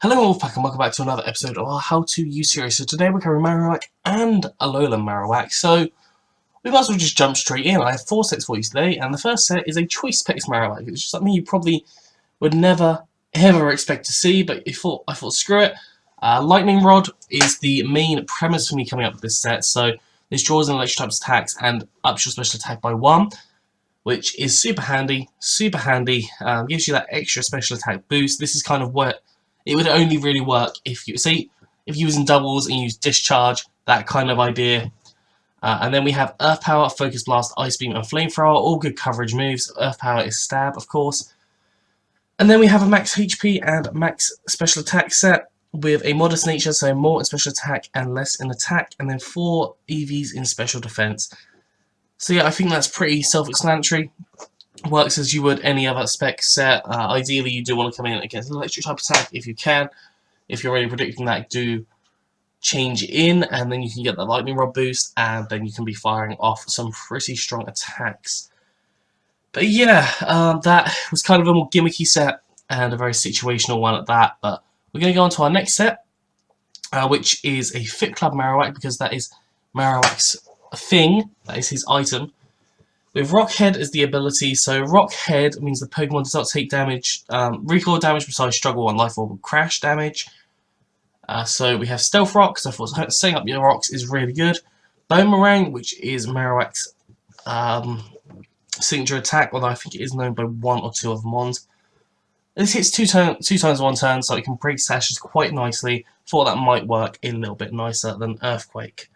Hello Wolfpack and welcome back to another episode of our How To Use series. So today we're covering Marowak and Alolan Marowak. So we might as well just jump straight in. I have 4 sets for you today, and the first set is a Choice Specs Marowak. It's just something you probably would never ever expect to see, but I thought screw it. Lightning Rod is the main premise for me coming up with this set. So this draws in electric types attacks and ups your special attack by 1, which is super handy. Gives you that extra special attack boost. This is kind of what it would only really work if you use in doubles and use discharge, that kind of idea. And then we have Earth Power, Focus Blast, Ice Beam, and Flamethrower, all good coverage moves. Earth Power is stab, of course. And then we have a max HP and max special attack set with a modest nature, so more in special attack and less in attack, and then 4 EVs in special defense. So yeah, I think that's pretty self-explanatory. Works as you would any other spec set. Ideally, you do want to come in against an electric type attack if you can. If you're already predicting that, do change in, and then you can get the lightning rod boost, and then you can be firing off some pretty strong attacks. But yeah, that was kind of a more gimmicky set and a very situational one at that. But we're going to go on to our next set, which is a Fit Club Marowak, because that is Marowak's thing. That is his item. With Rock Head as the ability, so Rock Head means the Pokemon does not take damage, recoil damage besides Struggle 1 Life Orb and Crash damage. So we have Stealth Rock, so setting up your rocks is really good. Boomerang, which is Marowak's signature attack, although I think it is known by 1 or 2 other mons. This hits 2 times 1 turn, so it can break sashes quite nicely. Thought that might work a little bit nicer than Earthquake.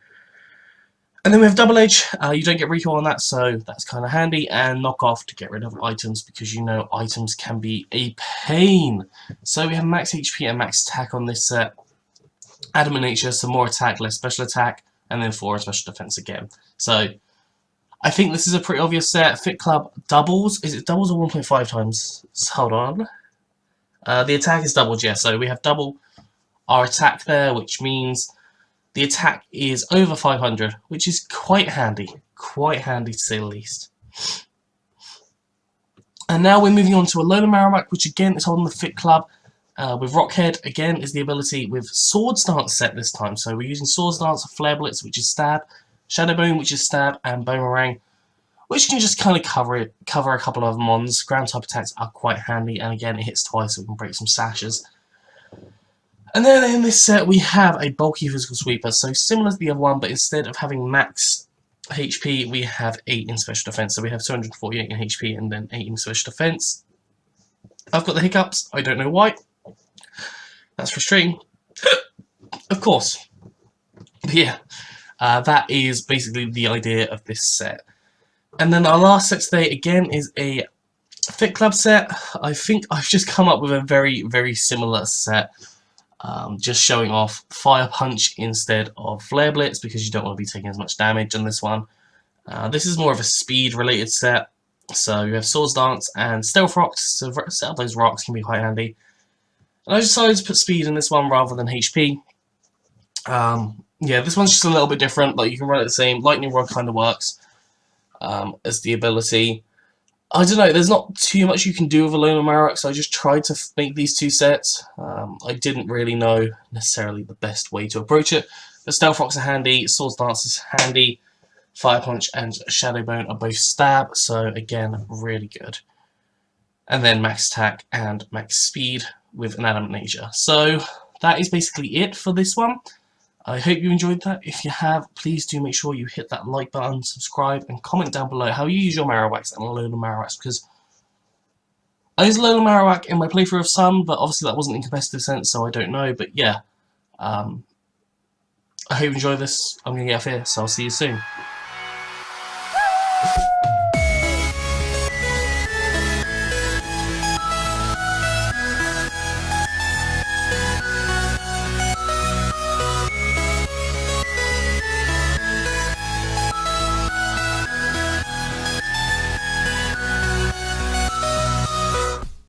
And then we have Double Edge. You don't get recoil on that, so that's kind of handy. And Knock Off to get rid of items, because you know items can be a pain. So we have max HP and max attack on this set. Adamant Nature, some more attack, less special attack, and then 4 special defense again. So I think this is a pretty obvious set. Fit Club doubles. Is it doubles or 1.5 times? Hold on. The attack is doubled, yeah. So we have double our attack there, which means the attack is over 500, which is quite handy to say the least. And now we're moving on to Alolan Marowak, which again is holding the Fit Club. With Rockhead, again, is the ability with Swords Dance set this time. So we're using Swords Dance, Flare Blitz, which is stab, Shadow Bone, which is stab, and Boomerang, which can just kind of cover a couple of mons. Ground type attacks are quite handy, and again, it hits twice, so we can break some sashes. And then in this set we have a bulky physical sweeper, so similar to the other one, but instead of having max HP, we have 8 in special defense. So we have 248 in HP and then 8 in special defense. I've got the hiccups, I don't know why. That's frustrating. Of course. But yeah, that is basically the idea of this set. And then our last set today, again, is a Fit Club set. I think I've just come up with a very, very similar set. Just showing off Fire Punch instead of Flare Blitz, because you don't want to be taking as much damage on this one. This is more of a speed related set, so you have Swords Dance and Stealth Rocks, so set up those rocks can be quite handy. And I decided to put speed in this one rather than HP. Yeah, this one's just a little bit different, like you can run it the same. Lightning Rod kind of works as the ability. I don't know, there's not too much you can do with Alolan Marowak, so I just tried to make these 2 sets. I didn't really know necessarily the best way to approach it. But Stealth Rocks are handy, Swords Dance is handy, Fire Punch and Shadow Bone are both stab, so again, really good. And then max attack and max speed with an Adamant Nature. So that is basically it for this one. I hope you enjoyed that. If you have, please do make sure you hit that like button, subscribe, and comment down below how you use your Marowaks and Alolan Marowaks, because I used Alolan Marowak in my playthrough of Sun, but obviously that wasn't in competitive sense, so I don't know. But yeah, I hope you enjoy this. I'm going to get off here, so I'll see you soon.